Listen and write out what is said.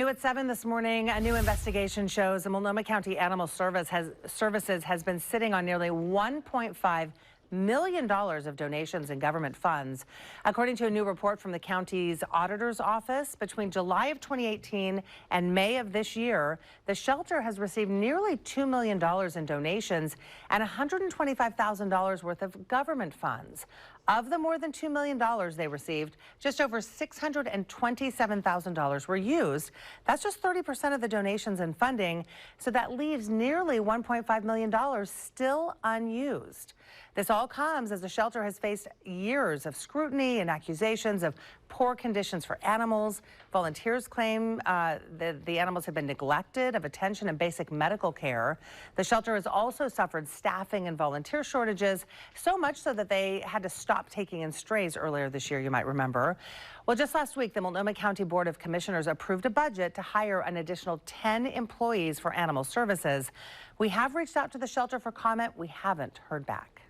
New at 7 this morning, a new investigation shows the Multnomah County Animal Services has been sitting on nearly $1.5 million of donations and government funds. According to a new report from the county's auditor's office, between July of 2018 and May of this year, the shelter has received nearly $2 million in donations and $125,000 worth of government funds. Of the more than $2 million they received, just over $627,000 were used. That's just 30% of the donations and funding, so that leaves nearly $1.5 million still unused. This all comes as the shelter has faced years of scrutiny and accusations of poor conditions for animals. Volunteers claim the animals have been neglected of attention and basic medical care. The shelter has also suffered staffing and volunteer shortages, so much so that they had to stop taking in strays earlier this year, you might remember. Well, just last week, the Multnomah County Board of Commissioners approved a budget to hire an additional 10 employees for animal services. We have reached out to the shelter for comment. We haven't heard back.